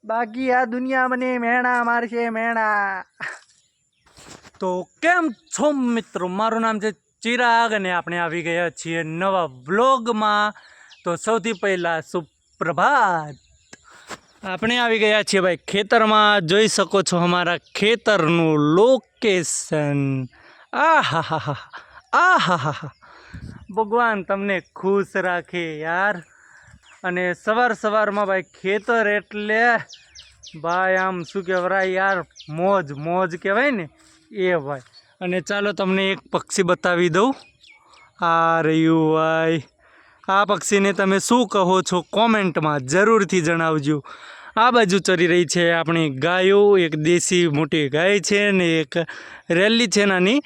બાકી આ દુનિયા મને મેણા મારશે મેણા। તો કેમ છો મિત્રો, મારું નામ છે ચિરાગ અને આપણે આવી ગયા છીએ નવા વ્લોગમાં। તો સૌથી પહેલાં સુપ્રભાત। આપણે આવી ગયા છીએ ભાઈ ખેતરમાં, જોઈ શકો છો અમારા ખેતરનું લોકેશન। આહાહાહા ભગવાન તમને ખુશ રાખે યાર। અને સવારમાં ભાઈ ખેતર એટલે ભાઈ આમ શું કહેવાય યાર, મોજ કહેવાય ને એ ભાઈ। અને ચાલો તમને એક પક્ષી બતાવી દઉં। આ રહ્યું ભાઈ, આ પક્ષીને તમે શું કહો છો કોમેન્ટમાં જરૂરથી જણાવજો। આ બાજુ ચરી રહી છે આપણી ગાયો, એક દેશી મોટી ગાય છે ને એક રેલી છે નાની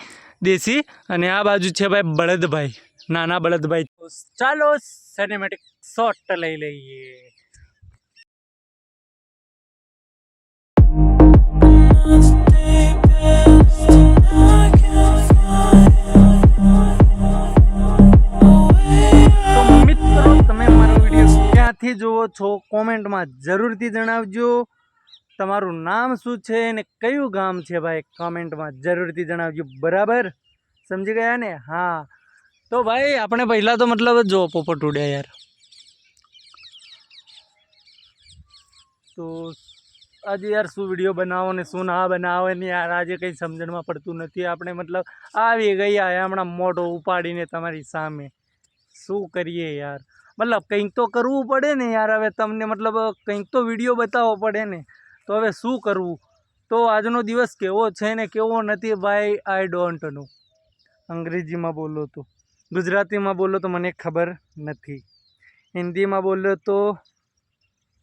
દેશી, અને આ બાજુ છે ભાઈ બળદભાઈ, નાના બળદભાઈ। ચાલો સિનેમેટિક શોટ લઈ લઈએ। ક્યાંથી જુઓ છો કોમેન્ટમાં જરૂરથી જણાવજો। તમારું નામ શું છે ને કયું ગામ છે ભાઈ, કોમેન્ટમાં જરૂરથી જણાવજો। બરાબર સમજી ગયા ને? હા તો ભાઈ આપણે પહેલાં તો મતલબ જો પોપટ ઉડ્યા યાર, તો આજે યાર શું વિડીયો બનાવો ને શું ના બનાવો ને યાર, આજે કંઈ સમજણમાં પડતું નથી। આપણે મતલબ આવી ગયા હમણાં મોઢો ઉપાડીને તમારી સામે, શું કરીએ યાર, મતલબ કંઈક તો કરવું પડે ને યાર। હવે તમને મતલબ કંઈક તો વિડીયો બતાવવો પડે ને, તો હવે શું કરવું? તો આજનો દિવસ કેવો છે ને કેવો નથી ભાઈ, આઈ ડોન્ટ નો। અંગ્રેજીમાં બોલો તો, ગુજરાતીમાં બોલો તો મને ખબર નથી, હિન્દીમાં બોલો તો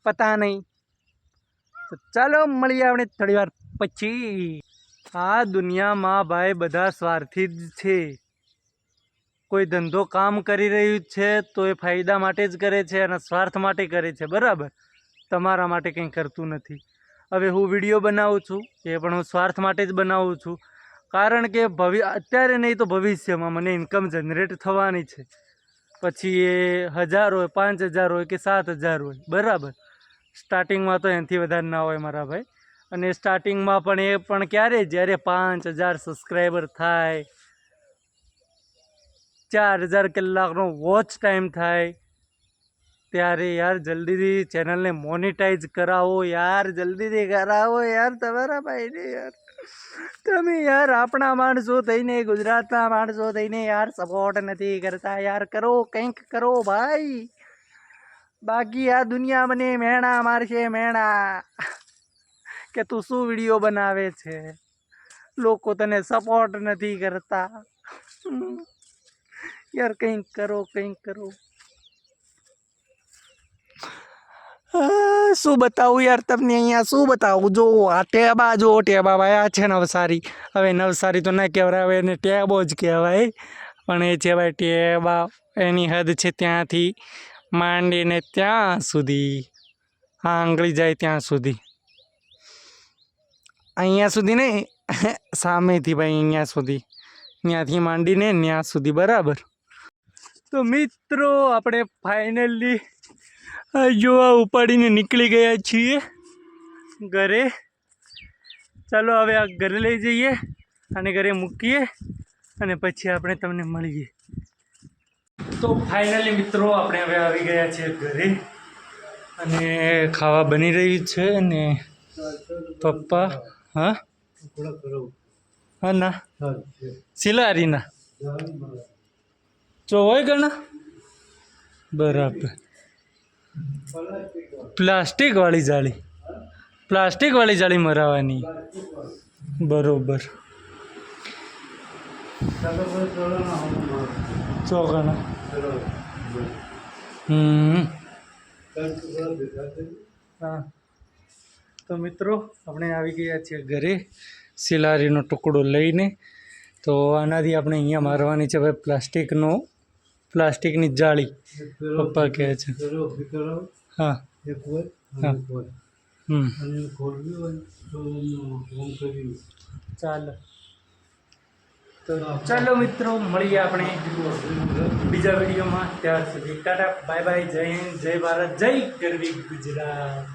પતા નહીં। તો ચાલો મળીએ આપણે થોડી વાર પછી। આ દુનિયામાં ભાઈ બધા સ્વાર્થી જ છે। કોઈ ધંધો કામ કરી રહ્યું છે તો એ ફાયદા માટે જ કરે છે અને સ્વાર્થ માટે કરે છે, બરાબર? તમારા માટે કંઈ કરતું નથી। હવે હું વિડીયો બનાવું છું એ પણ હું સ્વાર્થ માટે જ બનાવું છું, કારણ કે અત્યારે નહીં તો ભવિષ્યમાં મને ઇન્કમ જનરેટ થવાની છે। પછી એ 1000 હોય, 5000 હોય કે 7000 હોય, બરાબર? સ્ટાર્ટિંગમાં તો એનાથી વધારે ના હોય મારા ભાઈ। અને સ્ટાર્ટિંગમાં પણ એ પણ ક્યારે, જ્યારે 5000 સબસ્ક્રાઈબર થાય, 4000 કલાકનો વોચ ટાઈમ થાય, ત્યારે યાર જલ્દીથી ચેનલને મોનેટાઈઝ કરાવો યાર, જલ્દીથી કરાવો યાર તમારા ભાઈને યાર। તમે યાર આપણા માણસો થઈને, ગુજરાતના માણસો થઈને યાર સપોર્ટ નથી કરતા યાર, કરો કંઈક કરો ભાઈ। બાકી આ દુનિયા મને મેણા મારશે મેણા, કે તું શું વિડીયો બનાવે છે, લોકો તને સપોર્ટ નથી કરતા યાર, કંઈક કરો કંઈક કરો। શું બતાવું યાર તમને, અહીંયા શું બતાવું? જો આ ટેબા, જો ટેબા ભાઈ, આ છે નવસારી। હવે નવસારી તો ના કહેવાય, હવે એને ટેબો જ કહેવાય, પણ એ છે ભાઈ ટેબા। એની હદ છે ત્યાંથી માંડીને ત્યાં સુધી, હા આંગળી જાય ત્યાં સુધી, અહીંયા સુધી નહીં, સામેથી ભાઈ અહીંયા સુધી, ત્યાંથી માંડીને ત્યાં સુધી, બરાબર? તો મિત્રો આપણે ફાઇનલી જોવા ઉપાડીને નીકળી ગયા છીએ ઘરે। ચાલો હવે આ ઘરે લઈ જઈએ અને ઘરે મૂકીએ અને પછી આપણે તમને મળીએ। તો ફાઇનલી મિત્રો આપણે હવે આવી ગયા છીએ ઘરે, અને ખાવા બની રહ્યું છે ને પપ્પા, હા હા ના સિલારીના જો હોય ઘણા, બરાબર? પ્લાસ્ટિક વાળી જાળી મરાવાની, બરોબર? ચોગણા હા। તો મિત્રો આપણે આવી ગયા છીએ ઘરે સિલારીનો ટુકડો લઈને। તો આનાથી આપણે અહીંયા મારવાની છે ભાઈ પ્લાસ્ટિકની જાળી, પપ્પા કહે છે। હા હા ચાલો, તો તો ચાલો મિત્રો મળીએ આપણે બીજા વિડીયોમાં. ત્યાર સુધી ટાટા બાય બાય. જય હિન્દ, જય ભારત, જય ગરવી ગુજરાત.